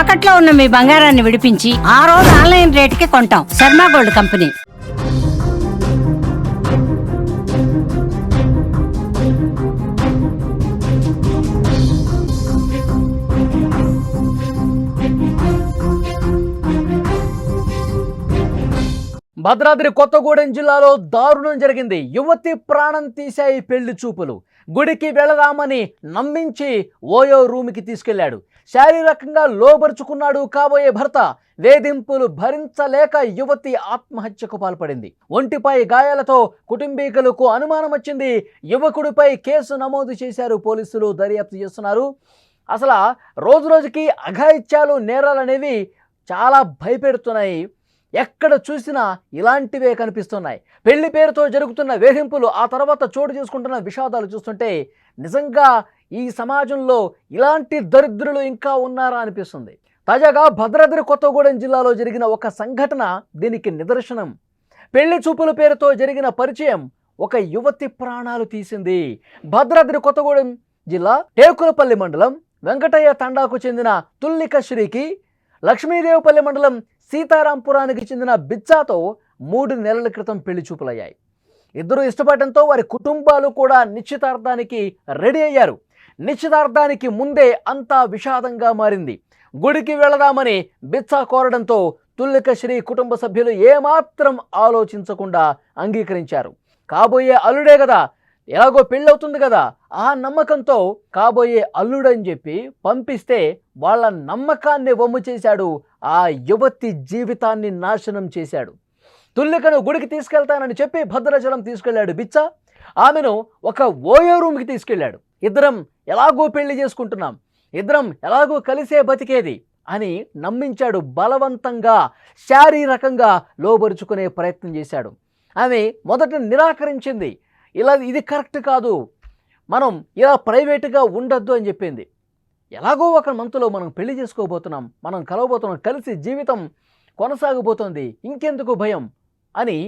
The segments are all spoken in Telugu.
తాకట్లో ఉన్న మీ బంగారాన్ని విడిపించి ఆ రోజు ఆన్లైన్ రేటుకి కొంటాం. Sharma gold company. భద్రాద్రి కొత్తగూడెం జిల్లాలో దారుణం జరిగింది. యువతి ప్రాణం తీశాయి పెళ్లి చూపులు. గుడికి వెళదామని నమ్మించి ఓయో రూమ్కి తీసుకెళ్లాడు. శారీరకంగా లోబరుచుకున్నాడు కాబోయే భర్త. వేధింపులు భరించలేక యువతి ఆత్మహత్యకు పాల్పడింది. ఒంటిపై గాయాలతో కుటుంబీకులకు అనుమానం వచ్చింది. యువకుడిపై కేసు నమోదు చేశారు పోలీసులు. దర్యాప్తు చేస్తున్నారు. అసలు రోజు రోజుకి అఘాయిత్యాలు, నేరాలు అనేవి చాలా భయపెడుతున్నాయి. ఎక్కడ చూసినా ఇలాంటివే కనిపిస్తున్నాయి. పెళ్లి పేరుతో జరుగుతున్న వేధింపులు, ఆ తర్వాత చోటు చేసుకుంటున్న విషాదాలు చూస్తుంటే నిజంగా ఈ సమాజంలో ఇలాంటి దరిద్రులు ఇంకా ఉన్నారా అనిపిస్తుంది. తాజాగా భద్రాద్రి కొత్తగూడెం జిల్లాలో జరిగిన ఒక సంఘటన దీనికి నిదర్శనం. పెళ్లి చూపుల పేరుతో జరిగిన పరిచయం ఒక యువతి ప్రాణాలు తీసింది. భద్రాద్రి కొత్తగూడెం జిల్లా టేకులపల్లి మండలం వెంకటయ్య తండాకు చెందిన తుల్లిక శ్రీకి లక్ష్మీదేవపల్లి మండలం సీతారాంపురానికి చెందిన బిచ్చాతో 3 నెలల క్రితం పెళ్లి చూపులయ్యాయి. ఇద్దరు ఇష్టపడటంతో వారి కుటుంబాలు కూడా నిశ్చితార్థానికి రెడీ అయ్యారు. నిశ్చితార్థానికి ముందే అంతా విషాదంగా మారింది. గుడికి వెళదామని బిచ్చా కోరడంతో తుల్లిక శ్రీ కుటుంబ సభ్యులు ఏమాత్రం ఆలోచించకుండా అంగీకరించారు. కాబోయే అల్లుడే కదా, ఎలాగో పెళ్ళవుతుంది కదా, ఆ నమ్మకంతో కాబోయే అల్లుడని చెప్పి పంపిస్తే వాళ్ళ నమ్మకాన్ని వమ్ము చేశాడు. ఆ యువతి జీవితాన్ని నాశనం చేశాడు. తుల్లికను గుడికి తీసుకెళ్తానని చెప్పి భద్రాచలం తీసుకెళ్లాడు బిచ్చా. ఆమెను ఒక ఓయో రూమ్కి తీసుకెళ్లాడు. ఇద్దరం ఎలాగో పెళ్లి చేసుకుంటున్నాం, ఇద్దరం ఎలాగో కలిసే బతికేది అని నమ్మించాడు. బలవంతంగా శారీరకంగా లోబరుచుకునే ప్రయత్నం చేశాడు. ఆమె మొదట నిరాకరించింది. ఇది కరెక్ట్ కాదు, మనం ఇలా ప్రైవేటుగా ఉండొద్దు అని చెప్పింది. ఎలాగో ఒక మంత్లో మనం పెళ్లి చేసుకోబోతున్నాం, మనం కలవబోతున్నాం, కలిసి జీవితం కొనసాగబోతోంది, ఇంకెందుకు భయం అని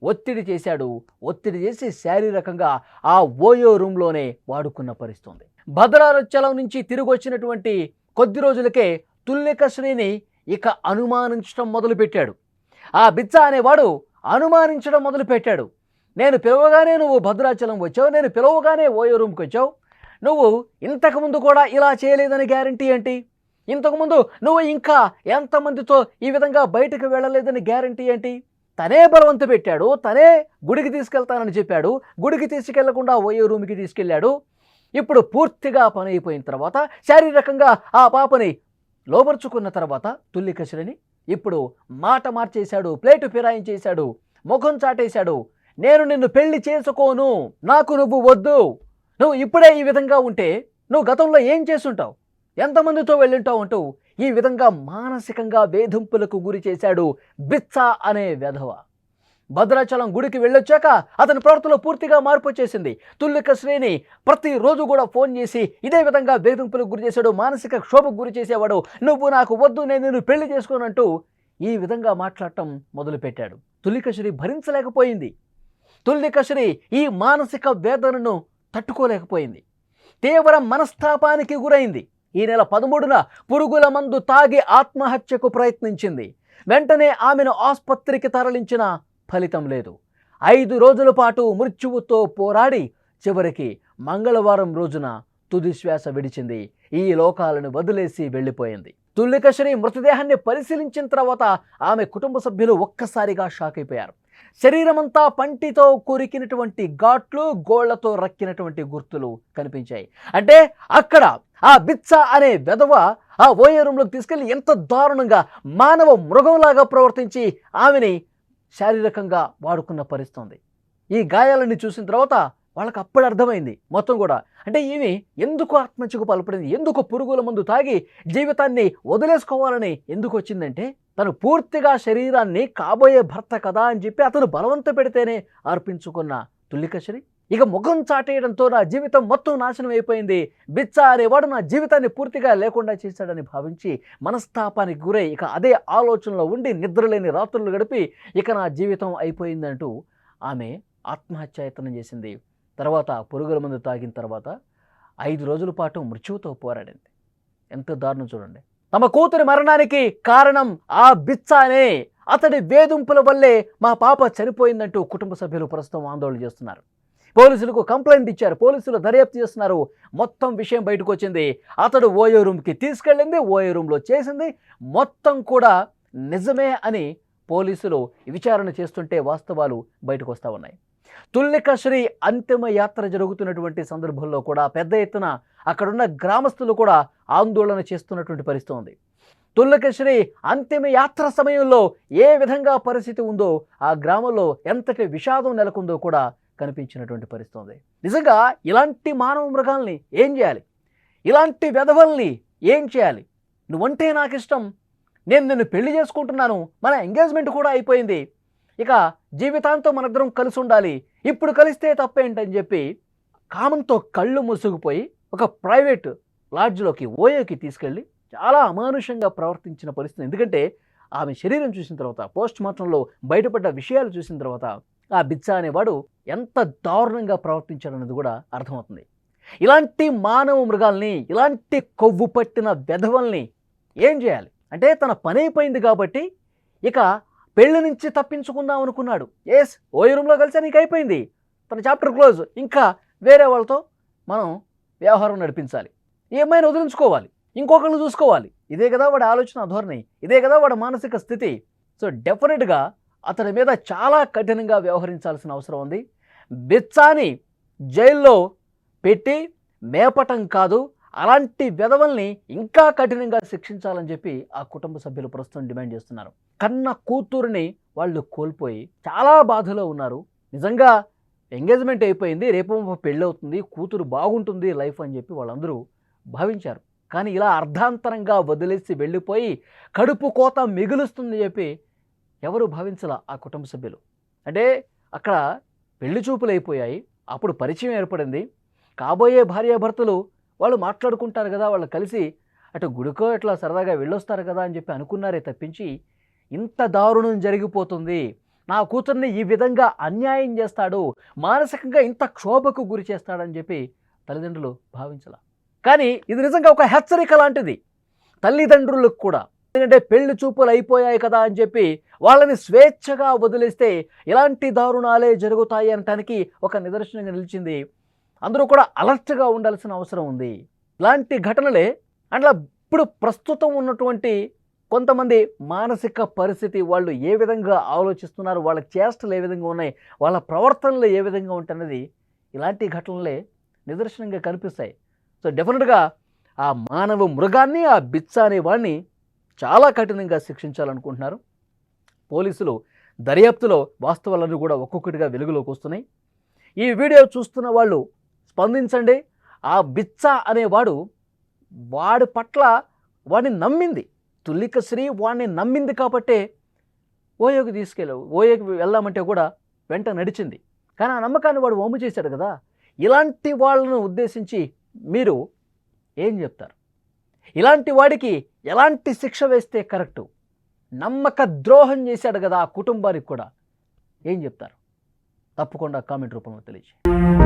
ఒత్తిడి చేశాడు. ఒత్తిడి చేసి శారీరకంగా ఆ ఓయో రూమ్లోనే వాడుకున్న పరిస్థితుంది. భద్రాచలం నుంచి తిరిగి వచ్చినటువంటి కొద్ది రోజులకే తుల్లిక శ్రీని ఇక అనుమానించడం మొదలుపెట్టాడు. ఆ బిచ్చా అనేవాడు అనుమానించడం మొదలుపెట్టాడు. నేను పిలవగానే నువ్వు భద్రాచలం వచ్చావు, నేను పిలవగానే ఓయో రూమ్కి వచ్చావు, నువ్వు ఇంతకుముందు కూడా ఇలా చేయలేదని గ్యారంటీ ఏంటి? ఇంతకుముందు నువ్వు ఇంకా ఎంతమందితో ఈ విధంగా బయటకు వెళ్ళలేదని గ్యారంటీ ఏంటి? తనే బలవంత పెట్టాడు, తనే గుడికి తీసుకెళ్తానని చెప్పాడు, గుడికి తీసుకెళ్లకుండా ఓయో రూమ్కి తీసుకెళ్ళాడు. ఇప్పుడు పూర్తిగా పని అయిపోయిన తర్వాత శారీరకంగా ఆ పాపని లోబరుచుకున్న తర్వాత తుల్లిక శ్రీని ఇప్పుడు మాట మార్చేశాడు, ప్లేటు ఫిరాయించేశాడు, ముఖం చాటేశాడు. నేను నిన్ను పెళ్లి చేసుకోను, నాకు నువ్వు వద్దు, నువ్వు ఇప్పుడే ఈ విధంగా ఉంటే నువ్వు గతంలో ఏం చేసుంటావు, ఎంతమందితో వెళ్ళుంటావు అంటూ ఈ విధంగా మానసికంగా వేధింపులకు గురి చేశాడు బిచ్చా అనే వెధవ. భద్రాచలం గుడికి వెళ్ళొచ్చాక అతని ప్రవర్తనలో పూర్తిగా మార్పు వచ్చేసింది. తుల్లిక శ్రీని ప్రతిరోజు కూడా ఫోన్ చేసి ఇదే విధంగా వేధింపులకు గురి చేశాడు, మానసిక క్షోభకు గురి చేసేవాడు. నువ్వు నాకు వద్దు, నేను నిన్ను పెళ్లి చేసుకోనంటూ ఈ విధంగా మాట్లాడటం మొదలుపెట్టాడు. తుల్లిక శ్రీ భరించలేకపోయింది. తుల్లిక శ్రీ ఈ మానసిక వేదనను తట్టుకోలేకపోయింది. తీవ్ర మనస్తాపానికి గురైంది. ఈ నెల 13న పురుగుల మందు తాగి ఆత్మహత్యకు ప్రయత్నించింది. వెంటనే ఆమెను ఆసుపత్రికి తరలించిన ఫలితం లేదు. 5 రోజుల పాటు మృత్యువుతో పోరాడి చివరికి మంగళవారం రోజున తుది శ్వాస విడిచింది. ఈ లోకాలను వదిలేసి వెళ్ళిపోయింది. తుల్లిక శ్రీ మృతదేహాన్ని పరిశీలించిన తర్వాత ఆమె కుటుంబ సభ్యులు ఒక్కసారిగా షాక్ అయిపోయారు. శరీరమంతా పంటితో కొరికినటువంటి ఘాట్లు, గోళ్లతో రక్కినటువంటి గుర్తులు కనిపించాయి. అంటే అక్కడ ఆ బిచ్చా అనే వెధవ ఆ ఓయో రూమ్లోకి తీసుకెళ్లి ఎంత దారుణంగా మానవ మృగంలాగా ప్రవర్తించి ఆమెని శారీరకంగా వాడుకున్న పరిస్థితుంది. ఈ గాయాలని చూసిన తర్వాత వాళ్ళకి అప్పుడు అర్థమైంది మొత్తం కూడా. అంటే ఈమె ఎందుకు ఆత్మహత్యకు పాల్పడింది, ఎందుకు పురుగుల మందు తాగి జీవితాన్ని వదిలేసుకోవాలని ఎందుకు వచ్చిందంటే తను పూర్తిగా శరీరాన్ని కాబోయే భర్త కదా అని చెప్పి అతను బలవంత పెడితేనే అర్పించుకున్న తుల్లిక శ్రీ ఇక ముఖం చాటేయడంతో నా జీవితం మొత్తం నాశనం అయిపోయింది, బిచ్చా అనేవాడు నా జీవితాన్ని పూర్తిగా లేకుండా చేశాడని భావించి మనస్తాపానికి గురై ఇక అదే ఆలోచనలో ఉండి నిద్రలేని రాత్రులు గడిపి ఇక నా జీవితం అయిపోయిందంటూ ఆమె ఆత్మహత్యాయత్నం చేసింది. తర్వాత పురుగుల మందు తాగిన తర్వాత 5 రోజుల పాటు మృత్యువుతో పోరాడింది. ఎంత దారుణం చూడండి. తమ కూతురి మరణానికి కారణం ఆ బిచ్చానే, అతడి వేధింపుల వల్లే మా పాప చనిపోయిందంటూ కుటుంబ సభ్యులు ప్రస్తుతం ఆందోళన చేస్తున్నారు. పోలీసులకు కంప్లైంట్ ఇచ్చారు. పోలీసులు దర్యాప్తు చేస్తున్నారు. మొత్తం విషయం బయటకు వచ్చింది. అతడు ఓయో రూమ్కి తీసుకెళ్ళింది, ఓయో రూమ్లో చేసింది మొత్తం కూడా నిజమే అని పోలీసులు విచారణ చేస్తుంటే వాస్తవాలు బయటకు వస్తూ ఉన్నాయి. తుల్లిక శ్రీ అంతిమ యాత్ర జరుగుతున్నటువంటి సందర్భంలో కూడా పెద్ద ఎత్తున అక్కడున్న గ్రామస్తులు కూడా ఆందోళన చేస్తున్నటువంటి పరిస్థితి ఉంది. తుల్లిక శ్రీ అంతిమ యాత్ర సమయంలో ఏ విధంగా పరిస్థితి ఉందో, ఆ గ్రామంలో ఎంతటి విషాదం నెలకొందో కూడా కనిపించినటువంటి పరిస్థితి ఉంది. నిజంగా ఇలాంటి మానవ మృగాల్ని ఏం చేయాలి? ఇలాంటి వెధవల్ని ఏం చేయాలి? నువ్వంటే నాకు ఇష్టం, నేను నిన్ను పెళ్లి చేసుకుంటున్నాను, మన ఎంగేజ్మెంట్ కూడా అయిపోయింది, ఇక జీవితాంతం మనిద్దరం కలిసి ఉండాలి, ఇప్పుడు కలిస్తే తప్పేంటని చెప్పి కామంతో కళ్ళు మూసుకుపోయి ఒక ప్రైవేట్ లాడ్జ్లోకి ఓయోకి తీసుకెళ్ళి చాలా అమానుషంగా ప్రవర్తించిన పరిస్థితి. ఎందుకంటే ఆమె శరీరం చూసిన తర్వాత, పోస్ట్ మార్టంలో బయటపడ్డ విషయాలు చూసిన తర్వాత ఆ బిచ్చా అనేవాడు ఎంత దారుణంగా ప్రవర్తించాడన్నది కూడా అర్థమవుతుంది. ఇలాంటి మానవ మృగాల్ని, ఇలాంటి కొవ్వు పట్టిన వెధవల్ని ఏం చేయాలి? అంటే తన పని అయిపోయింది కాబట్టి ఇక పెళ్లి నుంచి తప్పించుకుందాం అనుకున్నాడు. ఎస్, ఓయో రూమ్లో కలిసి నీకు అయిపోయింది, తన చాప్టర్ క్లోజ్, ఇంకా వేరే వాళ్ళతో మనం వ్యవహారం నడిపించాలి, ఏమైనా వదిలించుకోవాలి, ఇంకొకళ్ళు చూసుకోవాలి. ఇదే కదా వాడి ఆలోచన ధోరణి, ఇదే కదా వాడి మానసిక స్థితి. సో డెఫినెట్గా అతని మీద చాలా కఠినంగా వ్యవహరించాల్సిన అవసరం ఉంది. బిచ్చాని జైల్లో పెట్టి మేపటం కాదు, అలాంటి వెధవల్ని ఇంకా కఠినంగా శిక్షించాలని చెప్పి ఆ కుటుంబ సభ్యులు ప్రస్తుతం డిమాండ్ చేస్తున్నారు. కన్న కూతురుని వాళ్ళు కోల్పోయి చాలా బాధలో ఉన్నారు. నిజంగా ఎంగేజ్మెంట్ అయిపోయింది, రేపు పెళ్ళి అవుతుంది, కూతురు బాగుంటుంది లైఫ్ అని చెప్పి వాళ్ళందరూ భావించారు. కానీ ఇలా అర్ధాంతరంగా వదిలేసి వెళ్ళిపోయి కడుపు కోత మిగులుస్తుంది చెప్పి ఎవరు భావించాల ఆ కుటుంబ సభ్యులు. అంటే అక్కడ పెళ్లి చూపులు అయిపోయాయి, అప్పుడు పరిచయం ఏర్పడింది, కాబోయే భార్యాభర్తలు వాళ్ళు మాట్లాడుకుంటారు కదా, వాళ్ళు కలిసి అటు గుడికో ఇట్లా సరదాగా వెళ్ళొస్తారు కదా అని చెప్పి అనుకున్నారే తప్పించి ఇంత దారుణం జరిగిపోతుంది, నా కూతుర్ని ఈ విధంగా అన్యాయం చేస్తాడు, మానసికంగా ఇంత క్షోభకు గురి చేస్తాడని చెప్పి తల్లిదండ్రులు భావించాల. కానీ ఇది నిజంగా ఒక హెచ్చరిక లాంటిది తల్లిదండ్రులకు కూడా. ఎందుకంటే పెళ్లి చూపులు అయిపోయాయి కదా అని చెప్పి వాళ్ళని స్వేచ్ఛగా వదిలేస్తే ఇలాంటి దారుణాలే జరుగుతాయి అనటానికి ఒక నిదర్శనంగా నిలిచింది. అందరూ కూడా అలర్ట్గా ఉండాల్సిన అవసరం ఉంది. ఇలాంటి ఘటనలే అట్లా ఇప్పుడు ప్రస్తుతం ఉన్నటువంటి కొంతమంది మానసిక పరిస్థితి, వాళ్ళు ఏ విధంగా ఆలోచిస్తున్నారు, వాళ్ళ చేష్టలు ఏ విధంగా ఉన్నాయి, వాళ్ళ ప్రవర్తనలు ఏ విధంగా ఉంటున్నది ఇలాంటి ఘటనలే నిదర్శనంగా కనిపిస్తాయి. సో డెఫినెట్గా ఆ మానవ మృగాన్ని, ఆ బిచ్చా అనే వాడిని చాలా కఠినంగా శిక్షించాలనుకుంటున్నారు పోలీసులు. దర్యాప్తులో వాస్తవాలన్నీ కూడా ఒక్కొక్కటిగా వెలుగులోకి వస్తున్నాయి. ఈ వీడియో చూస్తున్న వాళ్ళు స్పందించండి. ఆ బిచ్చా అనేవాడు వాడి పట్ల వాడిని నమ్మింది, తుల్లిక శ్రీ వాడిని నమ్మింది కాబట్టే ఓయోకి తీసుకెళ్ళావు, ఓయోకి వెళ్దామంటే కూడా వెంట నడిచింది. కానీ ఆ నమ్మకాన్ని వాడు వమ్ము చేశాడు కదా. ఇలాంటి వాళ్ళను ఉద్దేశించి మీరు ఏం చెప్తారు? ఇలాంటి వాడికి ఎలాంటి శిక్ష వేస్తే కరెక్టు? నమ్మక ద్రోహం చేశాడు కదా ఆ కుటుంబానికి కూడా, ఏం చెప్తారు? తప్పకుండా కామెంట్ రూపంలో తెలియజేయండి.